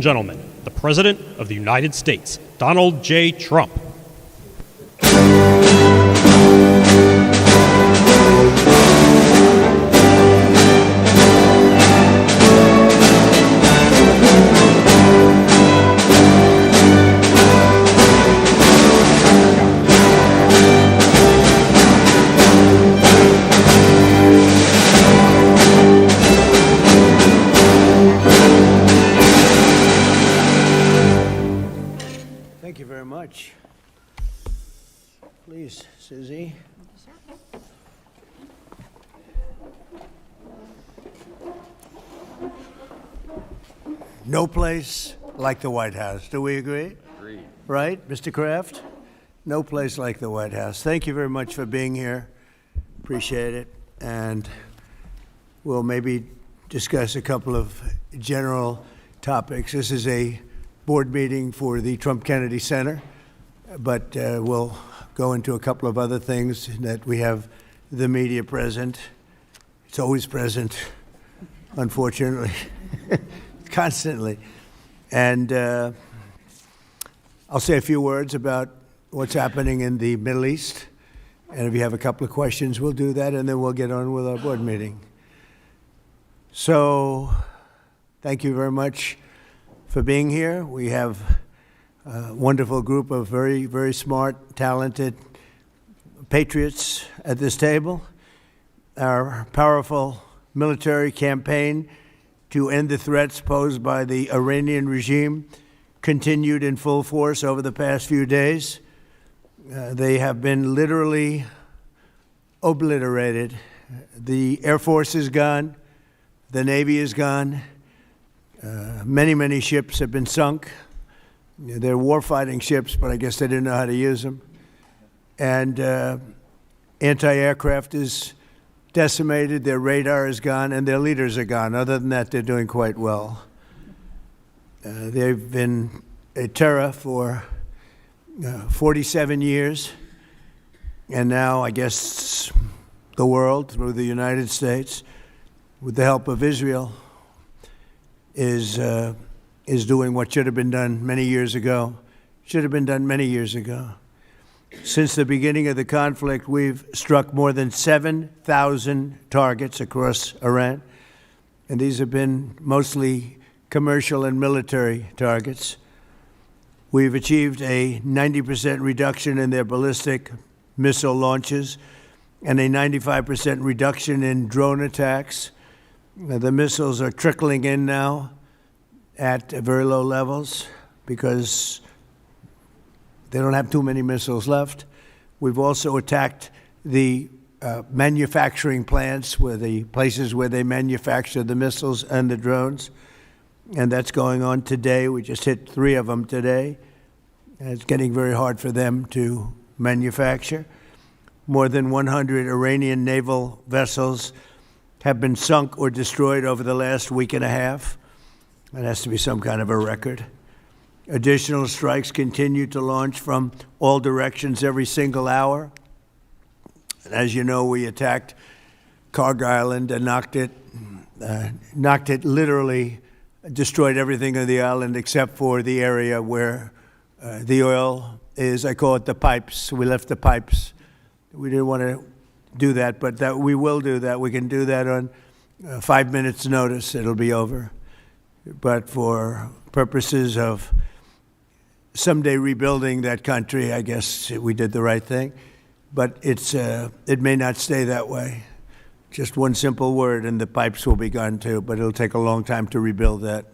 gentlemen, the President of the United States, Donald J. Trump. Thank you very much. Please, Susie. No place like the White House. Do we agree? Agreed. Right, Mr. Kraft? No place like the White House. Thank you very much for being here. Appreciate it. And we'll maybe discuss a couple of general topics. This is a board meeting for the Trump Kennedy Center, but we'll go into a couple of other things that we have the media present. It's always present, unfortunately, constantly. And I'll say a few words about what's happening in the Middle East. And if you have a couple of questions, we'll do that, and then we'll get on with our board meeting. So thank you very much for being here. We have a wonderful group of very, very smart, talented patriots at this table. Our powerful military campaign to end the threats posed by the Iranian regime continued in full force over the past few days. They have been literally obliterated. The Air Force is gone. The Navy is gone. Many, many ships have been sunk. They're war-fighting ships, but I guess they didn't know how to use them. And anti-aircraft is decimated, their radar is gone, and their leaders are gone. Other than that, they're doing quite well. They've been a terror for 47 years, and now I guess the world, through the United States, with the help of Israel, is doing what should have been done many years ago. Should have been done many years ago. Since the beginning of the conflict, we've struck more than 7,000 targets across Iran, and these have been mostly commercial and military targets. We've achieved a 90% reduction in their ballistic missile launches and a 95% reduction in drone attacks. The missiles are trickling in now at very low levels because they don't have too many missiles left. We've also attacked the manufacturing plants, where the places where they manufacture the missiles and the drones, and that's going on today. We just hit 3 of them today. And it's getting very hard for them to manufacture. More than 100 Iranian naval vessels have been sunk or destroyed over the last week and a half. That has to be some kind of a record. Additional strikes continue to launch from all directions every single hour. And as you know, we attacked Karg Island and knocked it literally, destroyed everything on the island except for the area where the oil is. I call it the pipes. We left the pipes. We didn't want to do that, but that we will do that. We can do that on 5 minutes' notice. It'll be over. But for purposes of someday rebuilding that country, I guess we did the right thing. But it may not stay that way. Just one simple word, and the pipes will be gone too, but it'll take a long time to rebuild that.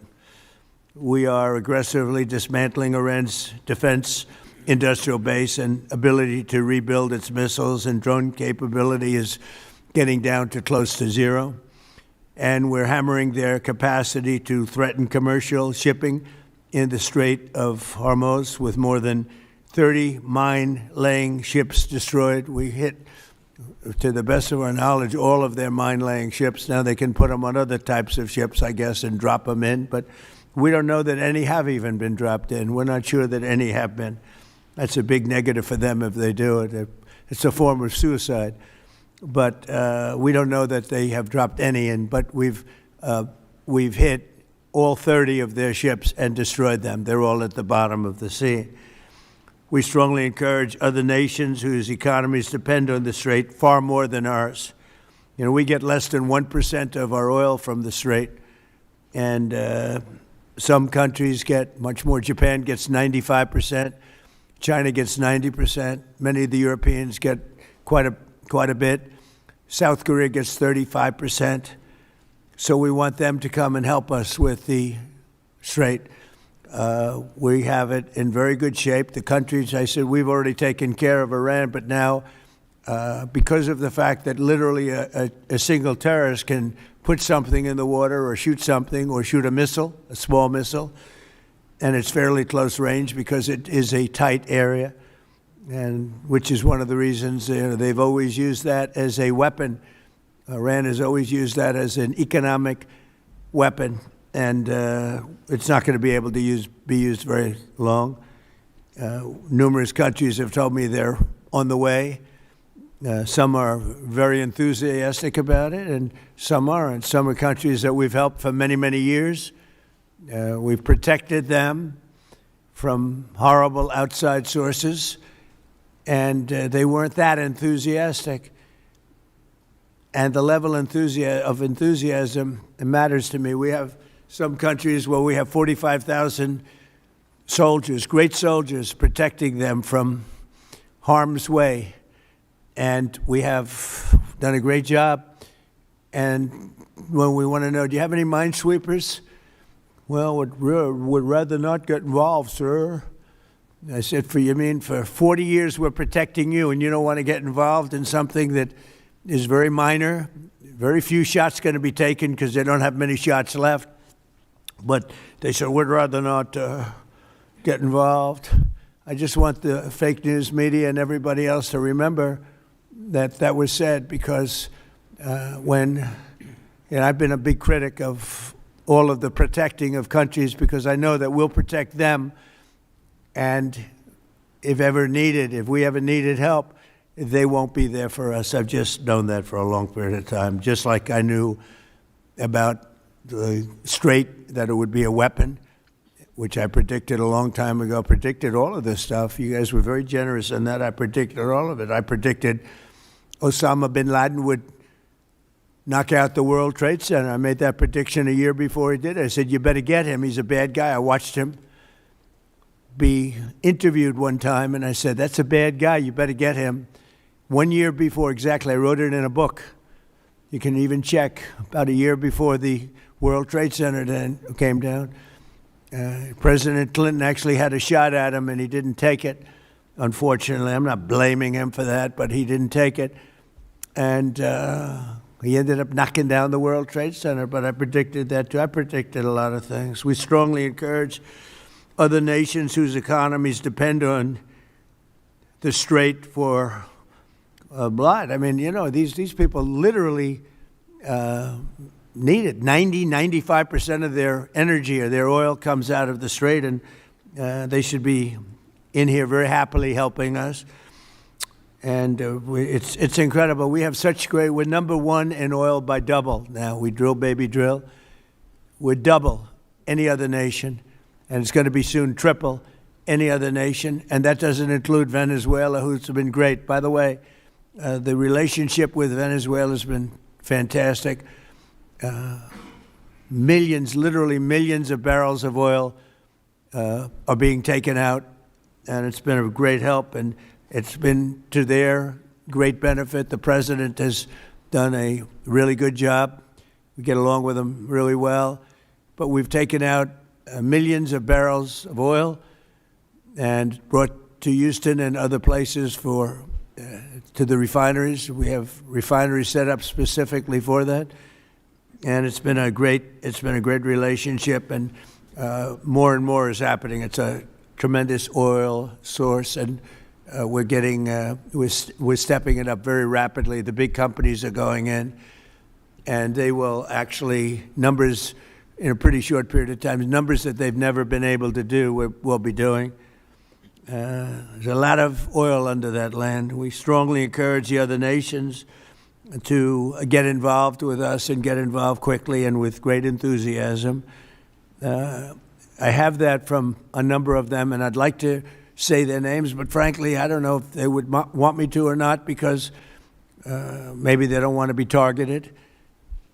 We are aggressively dismantling Iran's defense industrial base, and ability to rebuild its missiles and drone capability is getting down to close to zero. And we're hammering their capacity to threaten commercial shipping in the Strait of Hormuz, with more than 30 mine-laying ships destroyed. We hit, to the best of our knowledge, all of their mine-laying ships. Now they can put them on other types of ships, I guess, and drop them in. But we don't know that any have even been dropped in. We're not sure that any have been. That's a big negative for them if they do it. It's a form of suicide. But we don't know that they have dropped any in. But we've hit all 30 of their ships and destroyed them. They're all at the bottom of the sea. We strongly encourage other nations whose economies depend on the Strait far more than ours. You know, we get less than 1% of our oil from the Strait, and some countries get much more. Japan gets 95%. China gets 90%. Many of the Europeans get quite a bit. South Korea gets 35%. So we want them to come and help us with the Strait. We have it in very good shape. The countries, I said, we've already taken care of Iran, but now because of the fact that literally a single terrorist can put something in the water or shoot something or shoot a missile, a small missile, and it's fairly close range because it is a tight area, and which is one of the reasons they've always used that as a weapon. Iran has always used that as an economic weapon, and it's not going to be able to be used very long. Numerous countries have told me they're on the way. Some are very enthusiastic about it, and some aren't. Some are countries that we've helped for many, many years. We've protected them from horrible outside sources, and they weren't that enthusiastic. And the level of enthusiasm matters to me. We have some countries where we have 45,000 soldiers, great soldiers, protecting them from harm's way. And we have done a great job. And when we want to know, do you have any minesweepers? Well, would rather not get involved, sir. I said, for 40 years we're protecting you, and you don't want to get involved in something that is very minor. Very few shots going to be taken because they don't have many shots left. But they said, we'd rather not get involved. I just want the fake news media and everybody else to remember that was said, because I've been a big critic of all of the protecting of countries, because I know that we'll protect them, and if we ever needed help, they won't be there for us. I've just known that for a long period of time, just like I knew about the Strait, that it would be a weapon, which I predicted a long time ago. Predicted all of this stuff. You guys were very generous in that. I predicted all of it. I predicted Osama bin Laden would knock out the World Trade Center. I made that prediction a year before he did it. I said, you better get him. He's a bad guy. I watched him be interviewed one time, and I said, that's a bad guy. You better get him. 1 year before, exactly. I wrote it in a book. You can even check. About a year before the World Trade Center then came down, President Clinton actually had a shot at him, and he didn't take it. Unfortunately, I'm not blaming him for that, but he didn't take it. And he ended up knocking down the World Trade Center, but I predicted that too. I predicted a lot of things. We strongly encourage other nations whose economies depend on the Strait for blood. I mean, these people literally need it. 95% of their energy or their oil comes out of the Strait, and they should be in here very happily helping us. And it's incredible. We have such we're number one in oil by double now. We drill, baby, drill. We're double any other nation, and it's going to be soon triple any other nation. And that doesn't include Venezuela, who's been great. By the way, the relationship with Venezuela has been fantastic. Literally millions of barrels of oil are being taken out, and it's been a great help, and it's been to their great benefit. The president has done a really good job. We get along with him really well, but we've taken out millions of barrels of oil and brought to Houston and other places to the refineries. We have refineries set up specifically for that, and it's been a great relationship, and more and more is happening. It's a tremendous oil source, and we're stepping it up very rapidly. The big companies are going in, and they will actually numbers in a pretty short period of time, numbers that they've never been able to do. We'll be doing. There's a lot of oil under that land. We strongly encourage the other nations to get involved with us and get involved quickly and with great enthusiasm. I have that from a number of them, and I'd like to say their names, but frankly, I don't know if they would want me to or not, because maybe they don't want to be targeted.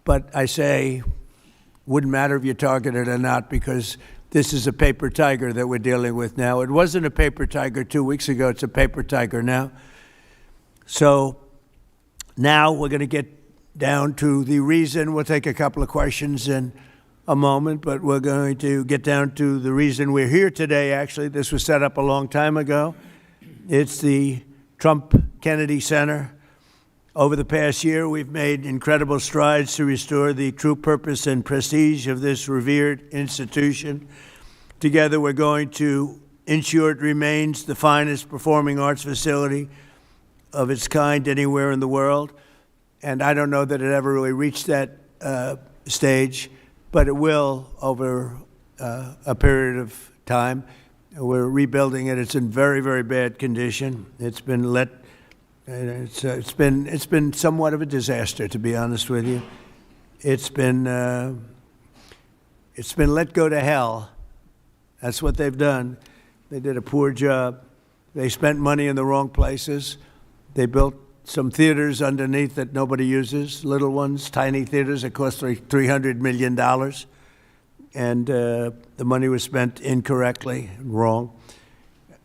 But I say, wouldn't matter if you're targeted or not, because this is a paper tiger that we're dealing with now. It wasn't a paper tiger 2 weeks ago. It's a paper tiger now. So now we're going to get down to the reason. We'll take a couple of questions in a moment, but we're going to get down to the reason we're here today. Actually, this was set up a long time ago. It's the Trump Kennedy Center. Over the past year, we've made incredible strides to restore the true purpose and prestige of this revered institution. Together, we're going to ensure it remains the finest performing arts facility of its kind anywhere in the world. And I don't know that it ever really reached that stage, but it will over a period of time. We're rebuilding it. It's in very, very bad condition. It's been it's been somewhat of a disaster, to be honest with you. It's been let go to hell. That's what they've done. They did a poor job. They spent money in the wrong places. They built some theaters underneath that nobody uses, little ones, tiny theaters that cost $300 million. And the money was spent incorrectly and wrong.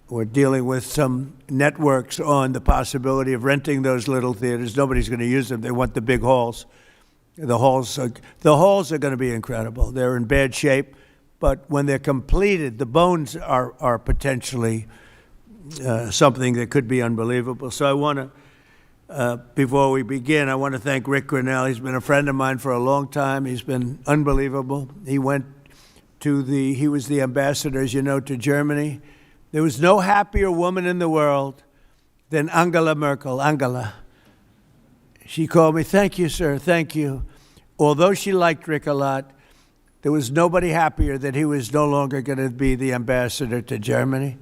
We're dealing with some networks on the possibility of renting those little theaters. Nobody's going to use them. They want the big halls. The halls are going to be incredible. They're in bad shape, but when they're completed, the bones are potentially something that could be unbelievable. So I want to, before we begin, I want to thank Rick Grinnell. He's been a friend of mine for a long time. He's been unbelievable. He was the ambassador, as you know, to Germany. There was no happier woman in the world than Angela Merkel. Angela. She called me, "Thank you, sir, thank you." Although she liked Rick a lot, there was nobody happier that he was no longer going to be the ambassador to Germany.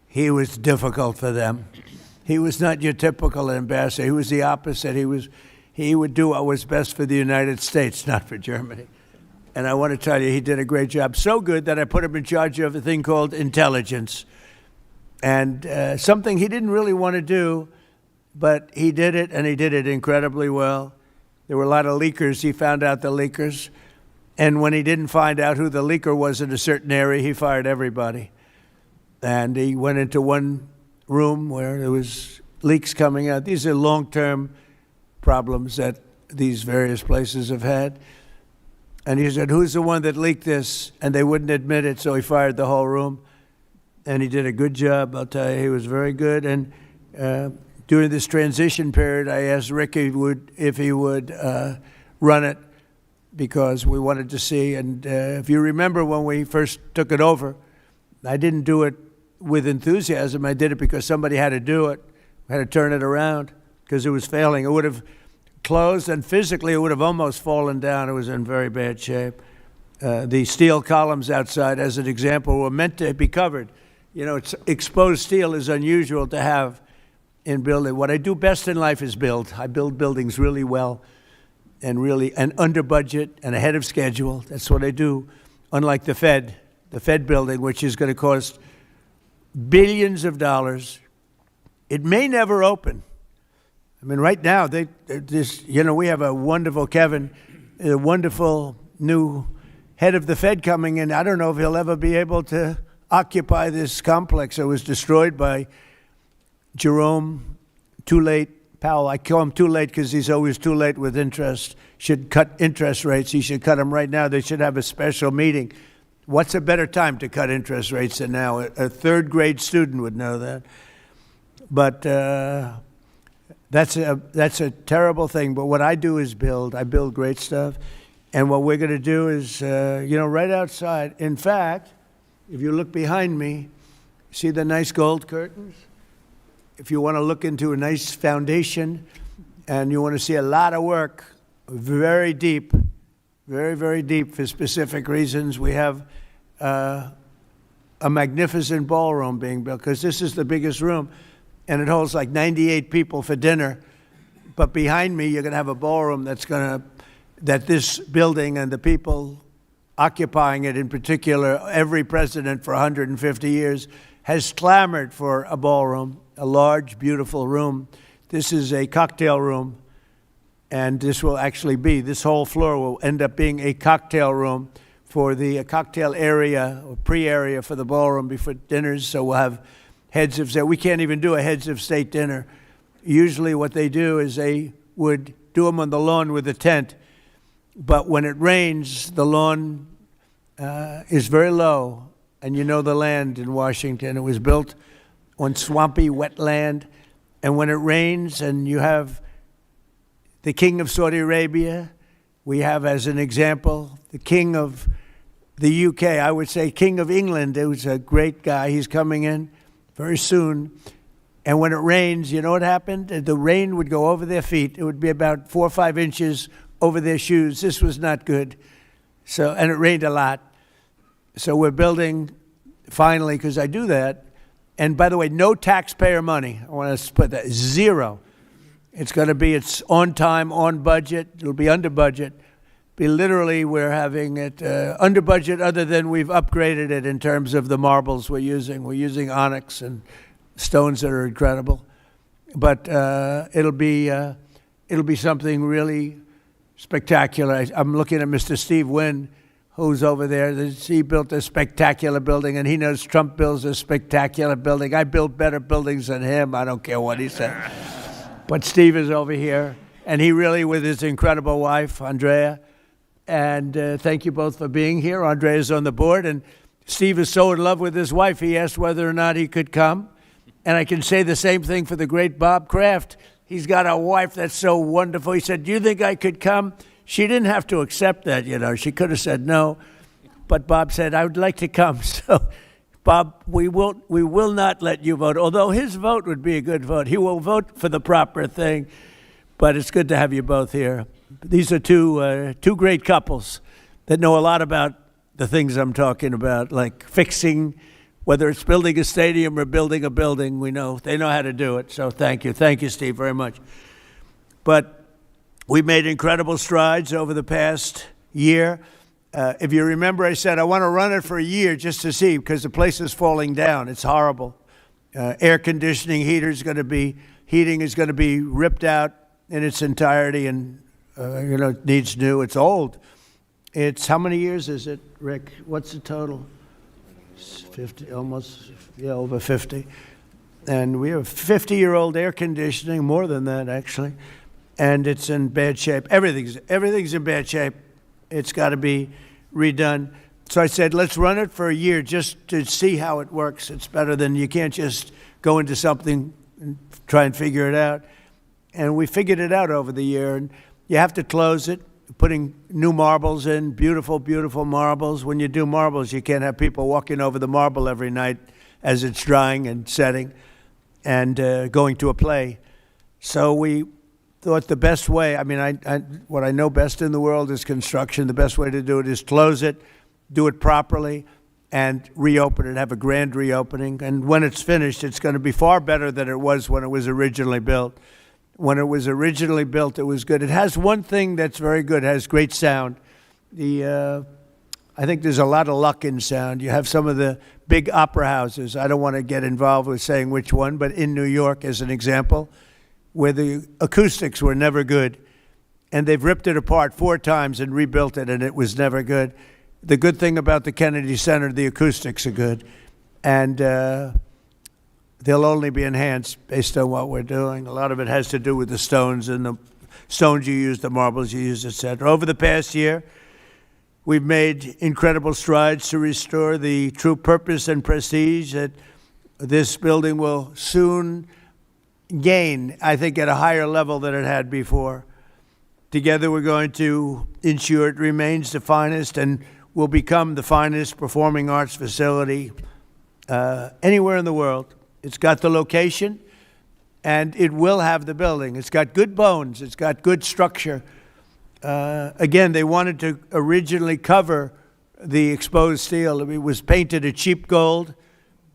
He was difficult for them. He was not your typical ambassador. He was the opposite. He would do what was best for the United States, not for Germany. And I want to tell you, he did a great job. So good that I put him in charge of a thing called intelligence. And something he didn't really want to do, but he did it, and he did it incredibly well. There were a lot of leakers. He found out the leakers. And when he didn't find out who the leaker was in a certain area, he fired everybody. And he went into one room where there was leaks coming out. These are long-term problems that these various places have had. And he said, "Who's the one that leaked this?" And they wouldn't admit it, so he fired the whole room. And he did a good job, I'll tell you. He was very good. And during this transition period, I asked Rick if he would run it, because we wanted to see. And if you remember when we first took it over, I didn't do it with enthusiasm. I did it because somebody had to do it, had to turn it around, because it was failing. It would have closed, and physically it would have almost fallen down. It was in very bad shape. The steel columns outside, as an example, were meant to be covered. You know, exposed steel is unusual to have in building. What I do best in life is build. I build buildings really well and under budget and ahead of schedule. That's what I do, unlike the Fed building, which is going to cost billions of dollars. It may never open. I mean, right now, we have a wonderful Kevin, a wonderful new head of the Fed coming in. I don't know if he'll ever be able to occupy this complex that was destroyed by Jerome Too Late Powell. I call him too late because he's always too late with interest. Should cut interest rates. He should cut them right now. They should have a special meeting. What's a better time to cut interest rates than now? A third grade student would know that. But that's a terrible thing. But what I do is build. I build great stuff. And what we're going to do is, right outside. In fact, if you look behind me, see the nice gold curtains? If you want to look into a nice foundation and you want to see a lot of work, very deep, very, very deep for specific reasons, we have a magnificent ballroom being built, because this is the biggest room, and it holds like 98 people for dinner. But behind me, you're going to have a ballroom that this building and the people occupying it in particular, every president for 150 years has clamored for a ballroom, a large, beautiful room. This is a cocktail room, and this will actually be, this whole floor will end up being a cocktail room for the cocktail area or pre-area for the ballroom before dinners. So we'll have heads of state. We can't even do a heads of state dinner. Usually what they do is they would do them on the lawn with a tent. But when it rains, the lawn is very low. And you know the land in Washington. It was built on swampy, wet land. And when it rains and you have the king of Saudi Arabia, we have as an example the king of the UK, I would say king of England. It was a great guy. He's coming in very soon. And when it rains, you know what happened? The rain would go over their feet. It would be about 4 or 5 inches over their shoes. This was not good. So, and it rained a lot. So we're building, finally, because I do that. And by the way, no taxpayer money. I want to put that, zero. It's going to be, it's on time, on budget. It'll be under budget. Literally, we're having it under budget other than we've upgraded it in terms of the marbles we're using. We're using onyx and stones that are incredible. But it'll be something really spectacular. I'm looking at Mr. Steve Wynn, who's over there. He built a spectacular building, and he knows Trump builds a spectacular building. I build better buildings than him. I don't care what he said. But Steve is over here, and he really, with his incredible wife, Andrea, and thank you both for being here. Andrea is on the board, and Steve is so in love with his wife, he asked whether or not he could come. And I can say the same thing for the great Bob Kraft. He's got a wife that's so wonderful. He said, do you think I could come? She didn't have to accept that, you know. She could have said no. But Bob said, I would like to come. So, Bob, we will not let you vote. Although his vote would be a good vote. He will vote for the proper thing. But it's good to have you both here. These are two great couples that know a lot about the things I'm talking about, like fixing, whether it's building a stadium or building a building. We know they know how to do it. So thank you, Steve, very much. But we made incredible strides over the past year. If you remember, I said I want to run it for a year just to see, because the place is falling down. It's horrible. Air conditioning, heating is going to be ripped out in its entirety, and it needs new. It's old. It's, how many years is it, Rick? What's the total? 50, almost, yeah, over 50. And we have 50-year-old air conditioning, more than that actually, and it's in bad shape. Everything's in bad shape. It's got to be redone. So I said, let's run it for a year just to see how it works. It's better than, you can't just go into something and try and figure it out. And we figured it out over the year. And you have to close it, putting new marbles in, beautiful, beautiful marbles. When you do marbles, you can't have people walking over the marble every night as it's drying and setting and going to a play. So we thought the best way, what I know best in the world is construction. The best way to do it is close it, do it properly, and reopen it, have a grand reopening. And when it's finished, it's going to be far better than it was when it was originally built. When it was originally built, it was good. It has one thing that's very good. It has great sound. I think there's a lot of luck in sound. You have some of the big opera houses. I don't want to get involved with saying which one, but in New York, as an example, where the acoustics were never good, and they've ripped it apart 4 times and rebuilt it, and it was never good. The good thing about the Kennedy Center, the acoustics are good, and they'll only be enhanced based on what we're doing. A lot of it has to do with the stones and the stones you use, the marbles you use, etc. Over the past year, we've made incredible strides to restore the true purpose and prestige that this building will soon gain, I think, at a higher level than it had before. Together, we're going to ensure it remains the finest and will become the finest performing arts facility anywhere in the world. It's got the location, and it will have the building. It's got good bones. It's got good structure. Again, they wanted to originally cover the exposed steel. It was painted a cheap gold,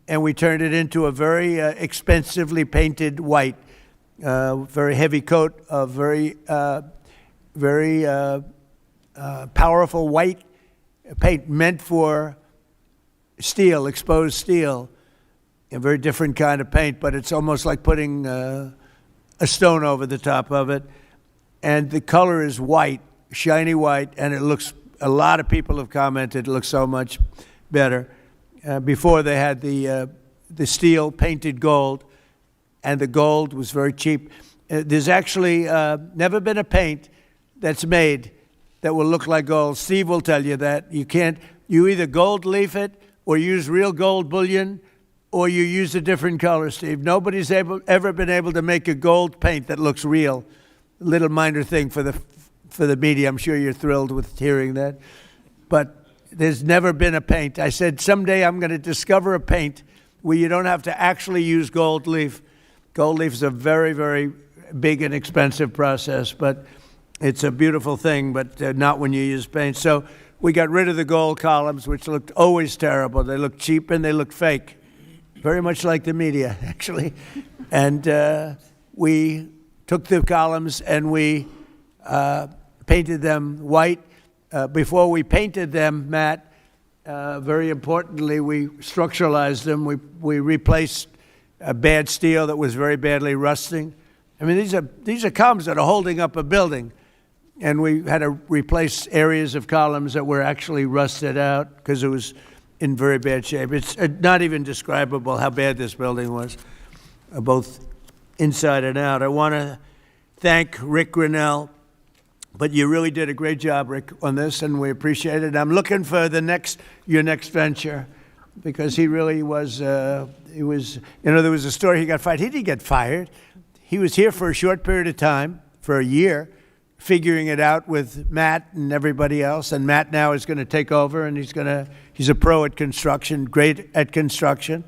and we turned it into a very expensively painted white, very heavy coat of very powerful white paint meant for steel, exposed steel, a very different kind of paint, but it's almost like putting a stone over the top of it. And the color is white, shiny white, and it looks, a lot of people have commented, it looks so much better. Before they had the steel painted gold, and the gold was very cheap. There's actually never been a paint that's made that will look like gold. Steve will tell you that. You either gold leaf it or use real gold bullion, or you use a different color, Steve. Nobody's ever been able to make a gold paint that looks real. A little minor thing for the media. I'm sure you're thrilled with hearing that. But there's never been a paint. I said someday I'm going to discover a paint where you don't have to actually use gold leaf. Gold leaf is a very, very big and expensive process, but it's a beautiful thing, but not when you use paint. So we got rid of the gold columns, which looked always terrible. They looked cheap and they looked fake, very much like the media, actually. And we took the columns and we painted them white. Before we painted them, Matt, very importantly, we structuralized them. We replaced bad steel that was very badly rusting. I mean, these are columns that are holding up a building. And we had to replace areas of columns that were actually rusted out because it was in very bad shape. It's not even describable how bad this building was, both inside and out. I want to thank Rick Grinnell, but you really did a great job, Rick, on this, and we appreciate it. I'm looking for your next venture, because he really was, there was a story he got fired. He didn't get fired. He was here for a short period of time, for a year, figuring it out with Matt and everybody else. And Matt now is going to take over, and he's a pro at construction, great at construction.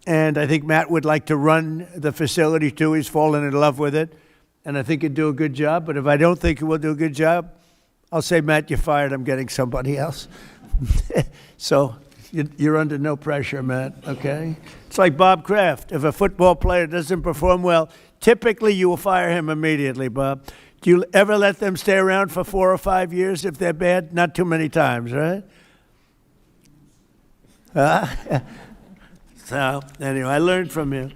And I think Matt would like to run the facility too. He's fallen in love with it. And I think he'd do a good job. But if I don't think he will do a good job, I'll say, Matt, you're fired. I'm getting somebody else. So you're under no pressure, Matt, okay? It's like Bob Kraft. If a football player doesn't perform well, typically you will fire him immediately, Bob. Do you ever let them stay around for 4 or 5 years if they're bad? Not too many times, right? So anyway, I learned from you.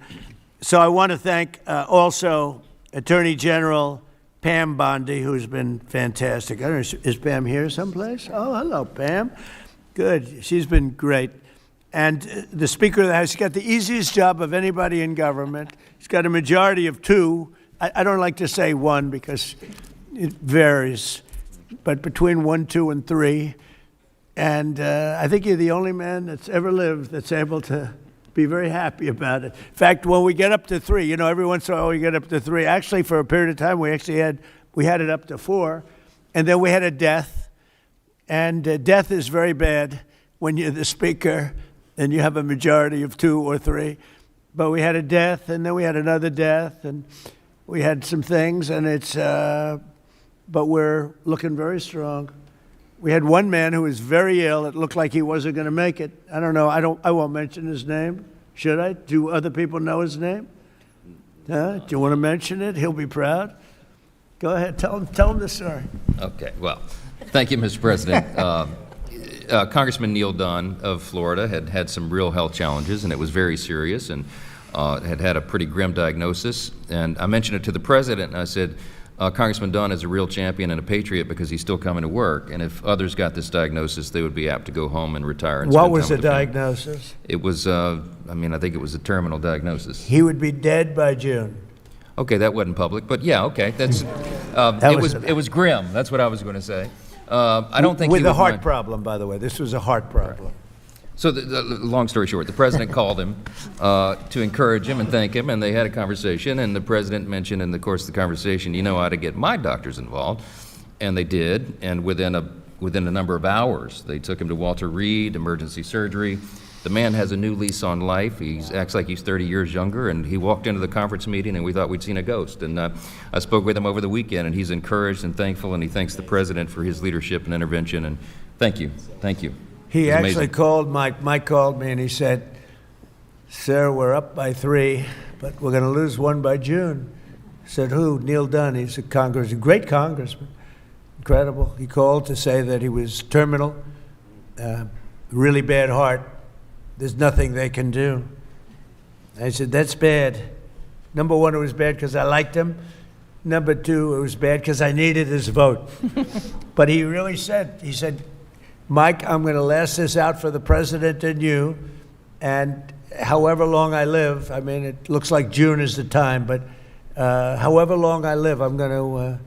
So I want to thank also Attorney General Pam Bondi, who's been fantastic. I don't know, is Pam here someplace? Oh, hello, Pam. Good. She's been great. And the Speaker of the House, he's got the easiest job of anybody in government. He's got a majority of 2. I don't like to say 1 because it varies, but between 1, 2, and 3. And I think you're the only man that's ever lived that's able to be very happy about it. In fact, when we get up to 3, every once in a while we get up to 3. Actually, for a period of time, we had it up to 4, and then we had a death. And death is very bad when you're the Speaker and you have a majority of 2 or 3. But we had a death, and then we had another death, and we had some things, and but we're looking very strong. We had one man who was very ill. It looked like he wasn't going to make it. I don't know. I won't mention his name. Should I? Do other people know his name? Do you want to mention it? He'll be proud. Go ahead. Tell him the story. Okay. Well, thank you, Mr. President. Congressman Neil Dunn of Florida had some real health challenges, and it was very serious, and had a pretty grim diagnosis. And I mentioned it to the president, and I said, Congressman Dunn is a real champion and a patriot because he's still coming to work. And if others got this diagnosis, they would be apt to go home and retire. And what was the diagnosis? It was, I think it was a terminal diagnosis. He would be dead by June. Okay, that wasn't public, but yeah, okay, that's. It was grim. That's what I was going to say. I don't think with a heart problem, by the way. This was a heart problem. Right. So, the long story short, the president called him to encourage him and thank him, and they had a conversation. And the president mentioned in the course of the conversation, you know how to get my doctors involved, and they did. And within a number of hours, they took him to Walter Reed Emergency Surgery. The man has a new lease on life. He acts like he's 30 years younger, and he walked into the conference meeting, and we thought we'd seen a ghost. And I spoke with him over the weekend, and he's encouraged and thankful, and he thanks the president for his leadership and intervention. And thank you. He actually called Mike called me, and he said, "Sir, we're up by 3, but we're going to lose 1 by June." I said, "Who?" "Neil Dunn. He's a great congressman. Incredible." He called to say that he was terminal, really bad heart. There's nothing they can do. I said, that's bad. Number one, it was bad because I liked him. Number two, it was bad because I needed his vote. But he really said, Mike, I'm going to last this out for the president and you, and however long I live, I mean, it looks like June is the time, but however long I live, I'm going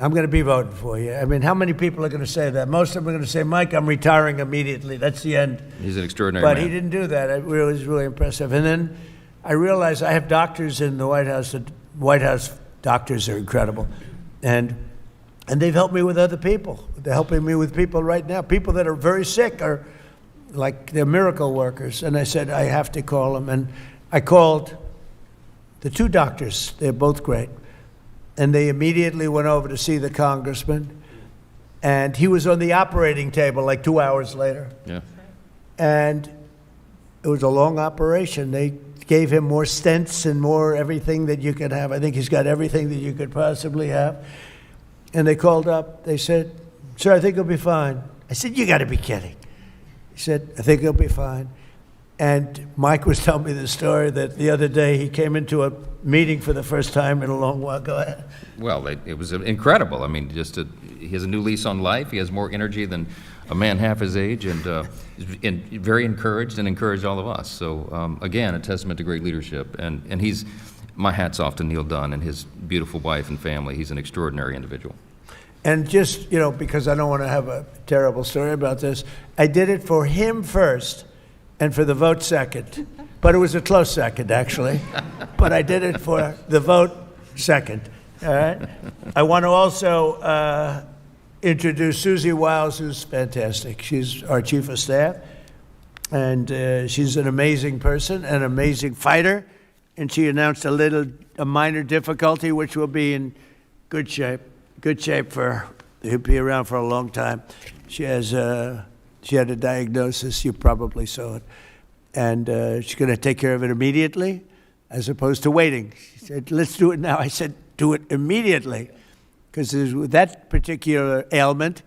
to be voting for you. I mean, how many people are going to say that? Most of them are going to say, Mike, I'm retiring immediately. That's the end. He's an extraordinary man. But he didn't do that. It was really impressive. And then I realized I have doctors in the White House. The White House doctors are incredible. And they've helped me with other people. They're helping me with people right now. People that are very sick are like they're miracle workers. And I said, I have to call them. And I called the two doctors. They're both great. And they immediately went over to see the congressman. And he was on the operating table like 2 hours later. Yeah. And it was a long operation. They gave him more stents and more everything that you could have. I think he's got everything that you could possibly have. And they called up. They said, sir, I think he'll be fine. I said, you got to be kidding. He said, I think he'll be fine. And Mike was telling me the story that the other day he came into a meeting for the first time in a long while. Go ahead. Well, it was incredible. I mean, he has a new lease on life. He has more energy than a man half his age, and very encouraged and encouraged all of us. So, again, a testament to great leadership. And he's, my hat's off to Neil Dunn and his beautiful wife and family. He's an extraordinary individual. And just, because I don't want to have a terrible story about this, I did it for him first and for the vote second. But it was a close second, actually. But I did it for the vote second, all right? I want to also introduce Susie Wiles, who's fantastic. She's our chief of staff, and she's an amazing person, an amazing fighter, and she announced a minor difficulty, which will be in good shape for, he'll be around for a long time. She had a diagnosis, you probably saw it, and she's going to take care of it immediately as opposed to waiting. She said, let's do it now. I said, do it immediately, because with that particular ailment,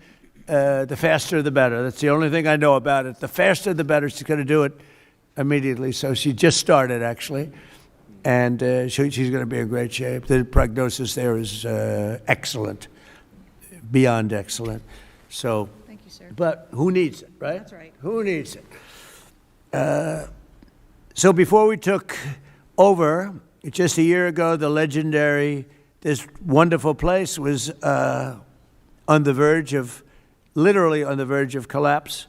the faster the better. That's the only thing I know about it. The faster the better. She's going to do it immediately. So she just started, actually, and she's going to be in great shape. The prognosis there is excellent, beyond excellent. So, thank you, sir. But who needs it, right? That's right. Who needs it? So before we took over, just a year ago, this wonderful place was literally on the verge of collapse,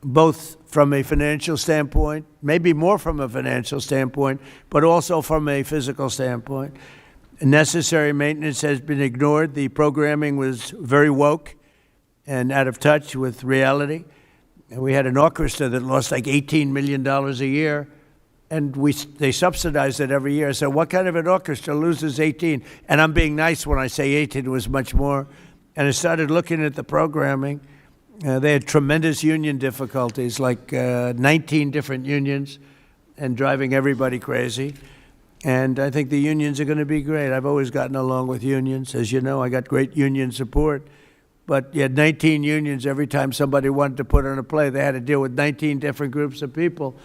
both from a financial standpoint, maybe more from a financial standpoint, but also from a physical standpoint. Necessary maintenance has been ignored. The programming was very woke and out of touch with reality. And we had an orchestra that lost like $18 million a year, and they subsidized it every year. So what kind of an orchestra loses 18? And I'm being nice when I say 18, it was much more. And I started looking at the programming. They had tremendous union difficulties, like 19 different unions, and driving everybody crazy. And I think the unions are going to be great. I've always gotten along with unions. As you know, I got great union support. But you had 19 unions. Every time somebody wanted to put on a play, they had to deal with 19 different groups of people.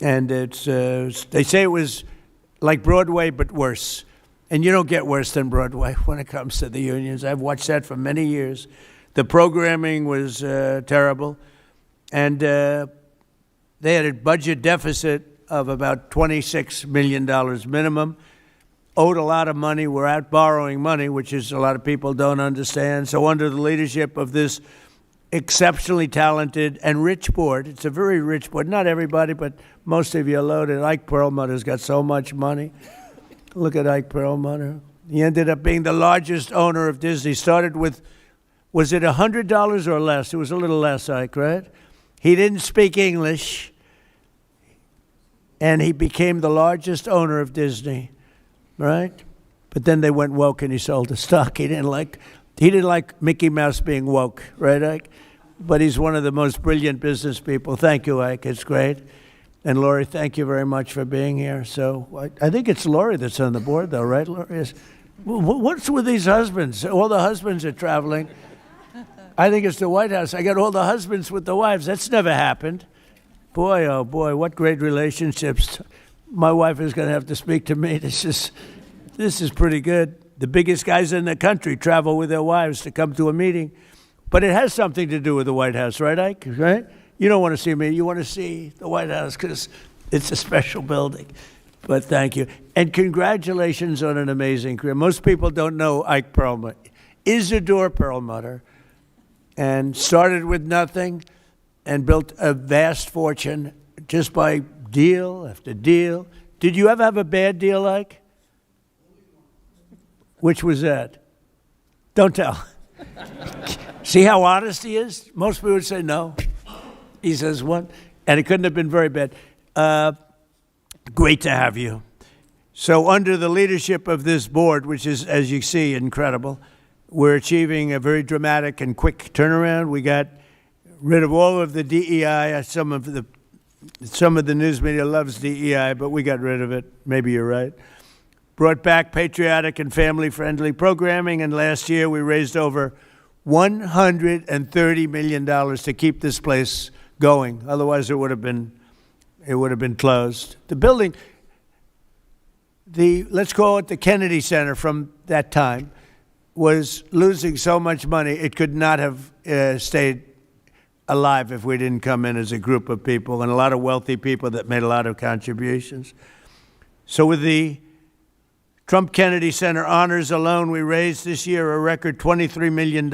And they say it was like Broadway, but worse. And you don't get worse than Broadway when it comes to the unions. I've watched that for many years. The programming was terrible. And they had a budget deficit of about $26 million minimum, owed a lot of money, were out borrowing money, which is a lot of people don't understand. So under the leadership of this exceptionally talented and rich board, it's a very rich board, not everybody, but most of you are loaded. Ike Perlmutter's got so much money. Look at Ike Perlmutter. He ended up being the largest owner of Disney. Started with, was it $100 or less? It was a little less, Ike, right? He didn't speak English, and he became the largest owner of Disney, right? But then they went woke and he sold the stock. He didn't like Mickey Mouse being woke, right, Ike? But he's one of the most brilliant business people. Thank you, Ike. It's great. And Lori, thank you very much for being here. So I think it's Lori that's on the board, though, right, Lori? What's with these husbands? All the husbands are traveling. I think it's the White House. I got all the husbands with the wives. That's never happened. Boy, oh boy, what great relationships. My wife is going to have to speak to me. This is pretty good. The biggest guys in the country travel with their wives to come to a meeting. But it has something to do with the White House, right, Ike? Right? You don't want to see me. You want to see the White House because it's a special building. But thank you. And congratulations on an amazing career. Most people don't know Ike Perlmutter. Isidore Perlmutter. And started with nothing and built a vast fortune just by deal after deal. Did you ever have a bad deal, Ike? Which was that? Don't tell. See how honest he is? Most people would say no. He says one. And it couldn't have been very bad. Great to have you. So under the leadership of this board, which is, as you see, incredible, we're achieving a very dramatic and quick turnaround. We got rid of all of the DEI. Some of the news media loves DEI, but we got rid of it. Maybe you're right. Brought back patriotic and family-friendly programming, and last year we raised over $130 million to keep this place going. Otherwise, it would have been closed. The building, let's call it the Kennedy Center from that time, was losing so much money it could not have stayed alive if we didn't come in as a group of people and a lot of wealthy people that made a lot of contributions. So with the Trump Kennedy Center honors alone, we raised this year a record $23 million,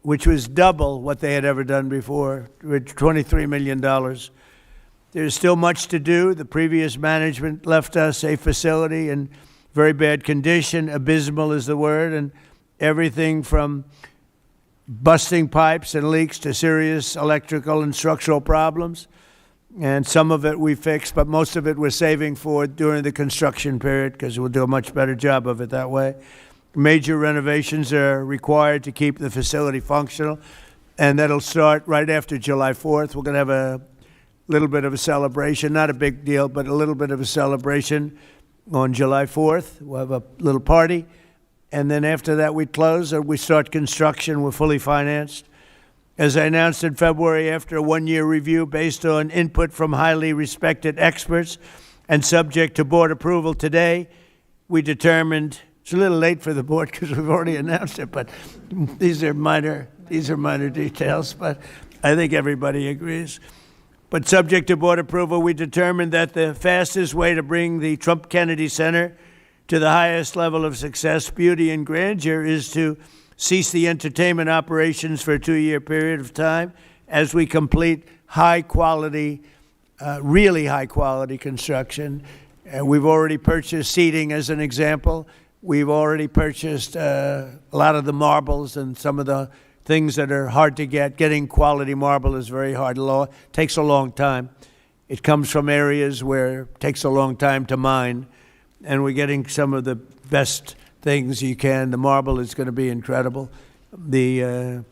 which was double what they had ever done before, $23 million. There's still much to do. The previous management left us a facility in very bad condition. Abysmal is the word, and everything from busting pipes and leaks to serious electrical and structural problems. And some of it we fixed, but most of it we're saving for during the construction period because we'll do a much better job of it that way. Major renovations are required to keep the facility functional, and that'll start right after July 4th. We're going to have a little bit of a celebration, not a big deal, but a little bit of a celebration on July 4th. We'll have a little party, and then after that we close or we start construction. We're fully financed. As I announced in February, after a one-year review based on input from highly respected experts and subject to board approval today, we determined, it's a little late for the board because we've already announced it, but these are minor details, but I think everybody agrees. But subject to board approval, we determined that the fastest way to bring the Trump Kennedy Center to the highest level of success, beauty, and grandeur is to cease the entertainment operations for a 2-year period of time as we complete high-quality, really high-quality construction. We've already purchased seating, as an example. We've already purchased a lot of the marbles and some of the things that are hard to get. Getting quality marble is very hard. It takes a long time. It comes from areas where it takes a long time to mine, and we're getting some of the best things you can. The marble is going to be incredible. The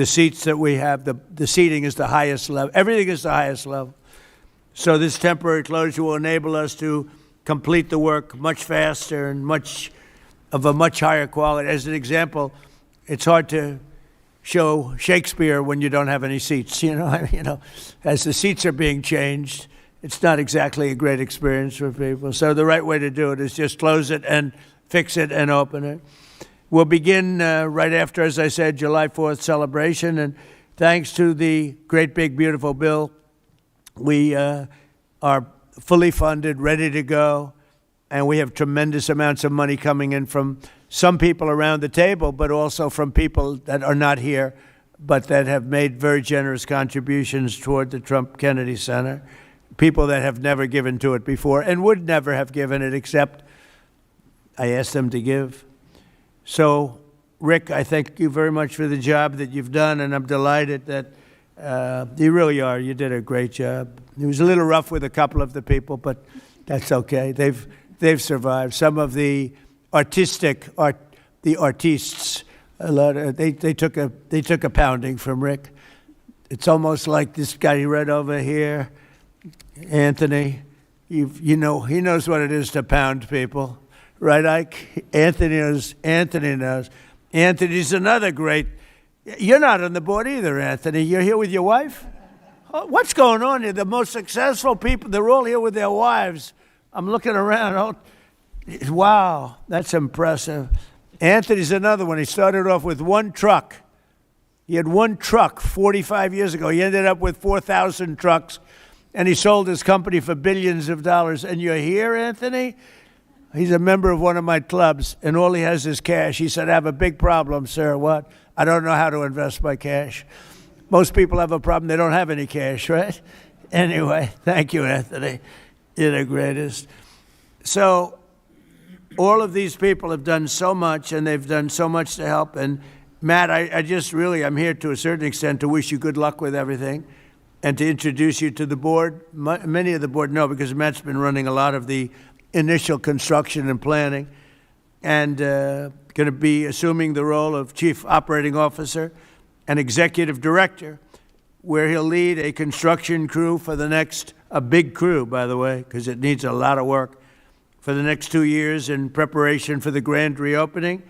seats that we have, the seating is the highest level. Everything is the highest level. So this temporary closure will enable us to complete the work much faster and of a much higher quality. As an example, it's hard to show Shakespeare when you don't have any seats. As the seats are being changed, it's not exactly a great experience for people. So the right way to do it is just close it and fix it and open it. We'll begin right after, as I said, July 4th celebration. And thanks to the great, big, beautiful bill, we are fully funded, ready to go. And we have tremendous amounts of money coming in from some people around the table, but also from people that are not here, but that have made very generous contributions toward the Trump Kennedy Center. People that have never given to it before and would never have given it except I asked them to give. So, Rick, I thank you very much for the job that you've done, and I'm delighted that you really are. You did a great job. It was a little rough with a couple of the people, but that's okay. They've survived. Some of the artists, they took a pounding from Rick. It's almost like this guy right over here, Anthony. He knows what it is to pound people. Right, Ike? Anthony knows. Anthony's another great You're not on the board either, Anthony. You're here with your wife? Oh, what's going on here? The most successful people, they're all here with their wives. I'm looking around. Oh, wow, that's impressive. Anthony's another one. He started off with one truck. He had one truck 45 years ago. He ended up with 4,000 trucks, and he sold his company for billions of dollars. And you're here, Anthony? He's a member of one of my clubs, and all he has is cash. He said, I have a big problem, sir. What? I don't know how to invest my cash. Most people have a problem. They don't have any cash, right? Anyway, thank you, Anthony. You're the greatest. So all of these people have done so much, and they've done so much to help. And Matt, I'm here to a certain extent to wish you good luck with everything and to introduce you to the board. Many of the board know because Matt's been running a lot of the initial construction and planning and going to be assuming the role of Chief Operating Officer and Executive Director, where he'll lead a construction crew for the next, a big crew, by the way, because it needs a lot of work, for the next 2 years in preparation for the grand reopening.